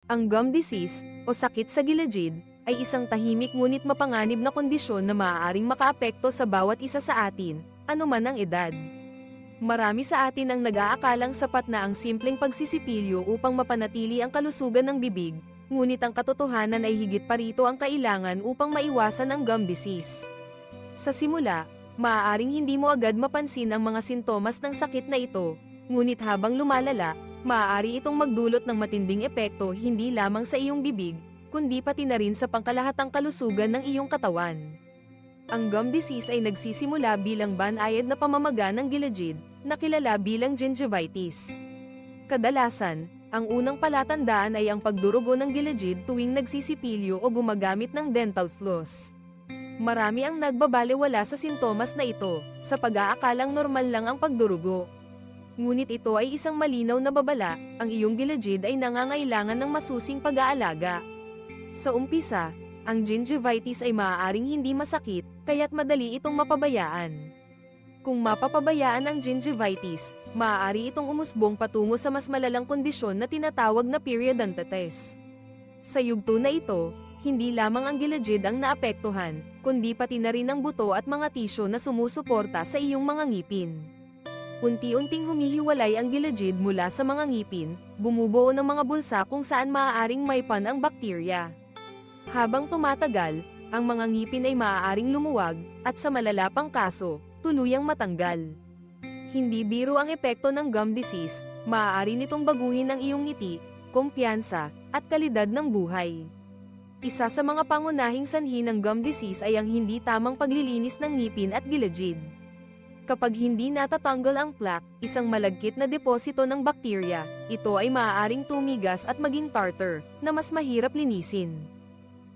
Ang gum disease, o sakit sa gilagid, ay isang tahimik ngunit mapanganib na kondisyon na maaaring makaapekto sa bawat isa sa atin, anuman ang edad. Marami sa atin ang nag-aakalang sapat na ang simpleng pagsisipilyo upang mapanatili ang kalusugan ng bibig, ngunit ang katotohanan ay higit pa rito ang kailangan upang maiwasan ang gum disease. Sa simula, maaaring hindi mo agad mapansin ang mga sintomas ng sakit na ito, ngunit habang lumalala, maaari itong magdulot ng matinding epekto hindi lamang sa iyong bibig, kundi pati na rin sa pangkalahatang kalusugan ng iyong katawan. Ang gum disease ay nagsisimula bilang banayad na pamamaga ng gilagid, na kilala bilang gingivitis. Kadalasan, ang unang palatandaan ay ang pagdurugo ng gilagid tuwing nagsisipilyo o gumagamit ng dental floss. Marami ang nagbabalewala sa sintomas na ito, sa pag-aakalang normal lang ang pagdurugo. Ngunit ito ay isang malinaw na babala, ang iyong gilagid ay nangangailangan ng masusing pag-aalaga. Sa umpisa, ang gingivitis ay maaaring hindi masakit, kaya't madali itong mapabayaan. Kung mapapabayaan ang gingivitis, maaari itong umusbong patungo sa mas malalang kondisyon na tinatawag na periodontitis. Sa yugto na ito, hindi lamang ang gilagid ang naapektuhan, kundi pati na rin ang buto at mga tisyo na sumusuporta sa iyong mga ngipin. Unti-unting humihiwalay ang gilagid mula sa mga ngipin, bumubuo ng mga bulsa kung saan maaaring maipan ang bakterya. Habang tumatagal, ang mga ngipin ay maaaring lumuwag, at sa malala pang kaso, tuluyang matanggal. Hindi biro ang epekto ng gum disease, maaari nitong baguhin ang iyong ngiti, kumpiyansa, at kalidad ng buhay. Isa sa mga pangunahing sanhi ng gum disease ay ang hindi tamang paglilinis ng ngipin at gilagid. Kapag hindi natatanggal ang plaque, isang malagkit na deposito ng bakterya, ito ay maaaring tumigas at maging tartar, na mas mahirap linisin.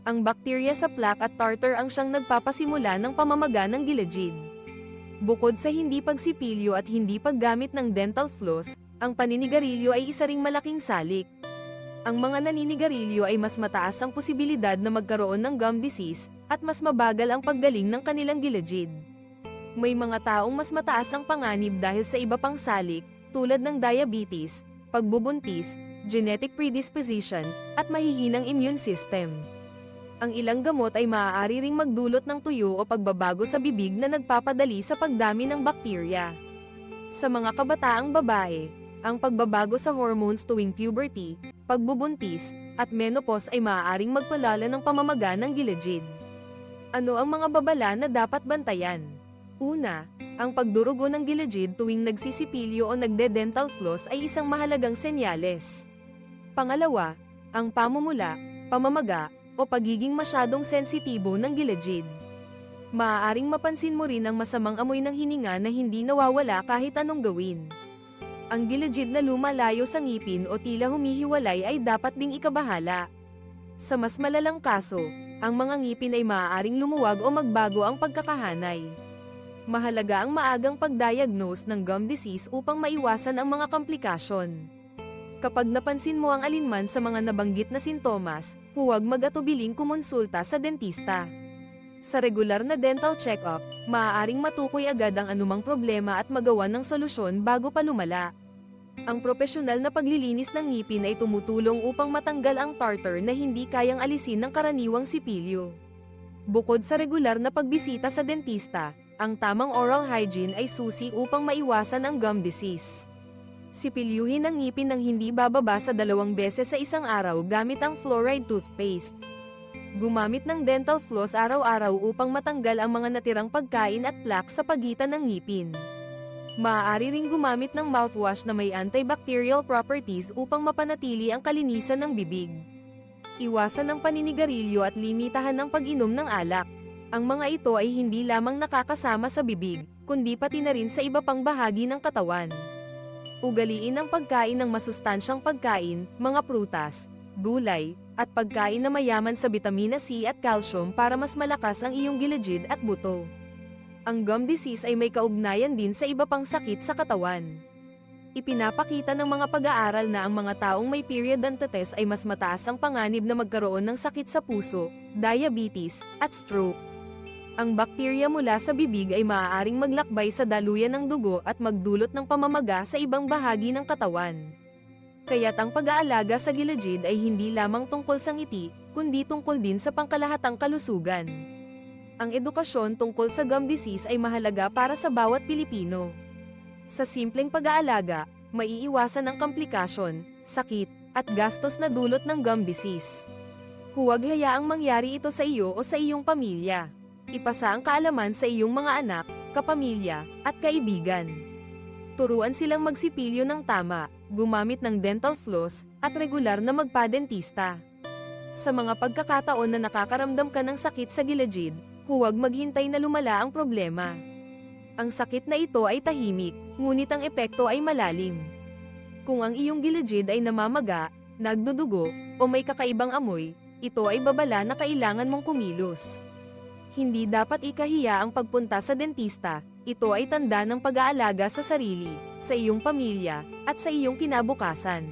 Ang bakterya sa plaque at tartar ang siyang nagpapasimula ng pamamaga ng gilagid. Bukod sa hindi pagsipilyo at hindi paggamit ng dental floss, ang paninigarilyo ay isa ring malaking salik. Ang mga naninigarilyo ay mas mataas ang posibilidad na magkaroon ng gum disease, at mas mabagal ang paggaling ng kanilang gilagid. May mga taong mas mataas ang panganib dahil sa iba pang salik, tulad ng diabetes, pagbubuntis, genetic predisposition, at mahihinang immune system. Ang ilang gamot ay maaari ring magdulot ng tuyo o pagbabago sa bibig na nagpapadali sa pagdami ng bakterya. Sa mga kabataang babae, ang pagbabago sa hormones tuwing puberty, pagbubuntis, at menopause ay maaaring magpalala ng pamamaga ng gilagid. Ano ang mga babala na dapat bantayan? Una, ang pagdurugo ng gilagid tuwing nagsisipilyo o nagde-dental floss ay isang mahalagang senyales. Pangalawa, ang pamumula, pamamaga, o pagiging masyadong sensitibo ng gilagid. Maaaring mapansin mo rin ang masamang amoy ng hininga na hindi nawawala kahit anong gawin. Ang gilagid na lumalayo sa ngipin o tila humihiwalay ay dapat ding ikabahala. Sa mas malalang kaso, ang mga ngipin ay maaaring lumuwag o magbago ang pagkakahanay. Mahalaga ang maagang pagdiagnose ng gum disease upang maiwasan ang mga komplikasyon. Kapag napansin mo ang alinman sa mga nabanggit na sintomas, huwag mag-atubiling kumonsulta sa dentista. Sa regular na dental check-up, maaaring matukoy agad ang anumang problema at magawan ng solusyon bago pa lumala. Ang propesyonal na paglilinis ng ngipin ay tumutulong upang matanggal ang tartar na hindi kayang alisin ng karaniwang sipilyo. Bukod sa regular na pagbisita sa dentista, ang tamang oral hygiene ay susi upang maiwasan ang gum disease. Sipilyuhin ang ngipin ng hindi bababa sa 2 beses sa isang araw gamit ang fluoride toothpaste. Gumamit ng dental floss araw-araw upang matanggal ang mga natirang pagkain at plaque sa pagitan ng ngipin. Maaari ring gumamit ng mouthwash na may antibacterial properties upang mapanatili ang kalinisan ng bibig. Iwasan ang paninigarilyo at limitahan ang pag-inom ng alak. Ang mga ito ay hindi lamang nakakasama sa bibig, kundi pati na rin sa iba pang bahagi ng katawan. Ugaliin ang pagkain ng masustansyang pagkain, mga prutas, gulay, at pagkain na mayaman sa bitamina C at calcium para mas malakas ang iyong gilagid at buto. Ang gum disease ay may kaugnayan din sa iba pang sakit sa katawan. Ipinapakita ng mga pag-aaral na ang mga taong may periodontitis ay mas mataas ang panganib na magkaroon ng sakit sa puso, diabetes, at stroke. Ang bakterya mula sa bibig ay maaaring maglakbay sa daluyan ng dugo at magdulot ng pamamaga sa ibang bahagi ng katawan. Kaya't ang pag-aalaga sa Gilajid ay hindi lamang tungkol sa ngiti, kundi tungkol din sa pangkalahatang kalusugan. Ang edukasyon tungkol sa gum disease ay mahalaga para sa bawat Pilipino. Sa simpleng pag-aalaga, maiiwasan ang komplikasyon, sakit, at gastos na dulot ng gum disease. Huwag hayaang mangyari ito sa iyo o sa iyong pamilya. Ipasa ang kaalaman sa iyong mga anak, kapamilya, at kaibigan. Turuan silang magsipilyo ng tama, gumamit ng dental floss, at regular na magpa-dentista. Sa mga pagkakataon na nakakaramdam ka ng sakit sa Gilajid, huwag maghintay na lumala ang problema. Ang sakit na ito ay tahimik, ngunit ang epekto ay malalim. Kung ang iyong Gilajid ay namamaga, nagdudugo, o may kakaibang amoy, ito ay babala na kailangan mong kumilos. Hindi dapat ikahiya ang pagpunta sa dentista, ito ay tanda ng pag-aalaga sa sarili, sa iyong pamilya, at sa iyong kinabukasan.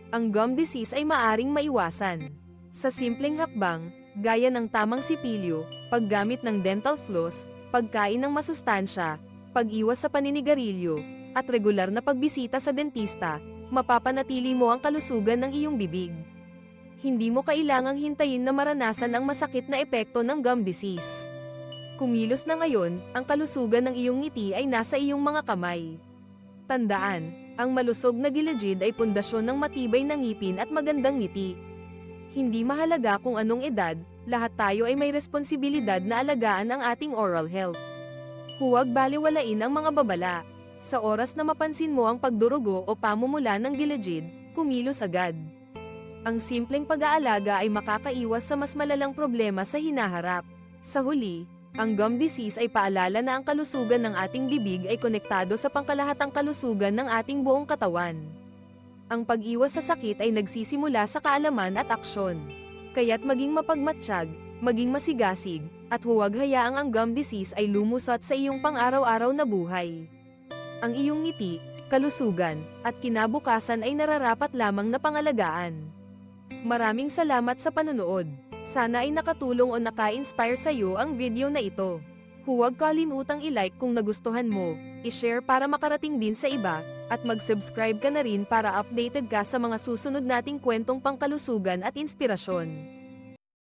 Ang gum disease ay maaring maiwasan. Sa simpleng hakbang, gaya ng tamang sipilyo, paggamit ng dental floss, pagkain ng masustansya, pag-iwas sa paninigarilyo, at regular na pagbisita sa dentista, mapapanatili mo ang kalusugan ng iyong bibig. Hindi mo kailangang hintayin na maranasan ang masakit na epekto ng gum disease. Kumilos na ngayon, ang kalusugan ng iyong ngiti ay nasa iyong mga kamay. Tandaan, ang malusog na Gilajid ay pundasyon ng matibay na ngipin at magandang ngiti. Hindi mahalaga kung anong edad, lahat tayo ay may responsibilidad na alagaan ang ating oral health. Huwag baliwalain ang mga babala. Sa oras na mapansin mo ang pagdurugo o pamumula ng Gilajid, kumilos agad. Ang simpleng pag-aalaga ay makakaiwas sa mas malalang problema sa hinaharap. Sa huli, ang gum disease ay paalala na ang kalusugan ng ating bibig ay konektado sa pangkalahatang kalusugan ng ating buong katawan. Ang pag-iwas sa sakit ay nagsisimula sa kaalaman at aksyon. Kaya't maging mapagmatsyag, maging masigasig, at huwag hayaang ang gum disease ay lumusot sa iyong pang-araw-araw na buhay. Ang iyong ngiti, kalusugan, at kinabukasan ay nararapat lamang na pangalagaan. Maraming salamat sa panonood. Sana ay nakatulong o naka-inspire sa iyo ang video na ito. Huwag kalimutang i-like kung nagustuhan mo, i-share para makarating din sa iba, at mag-subscribe ka na rin para updated ka sa mga susunod nating kwentong pangkalusugan at inspirasyon.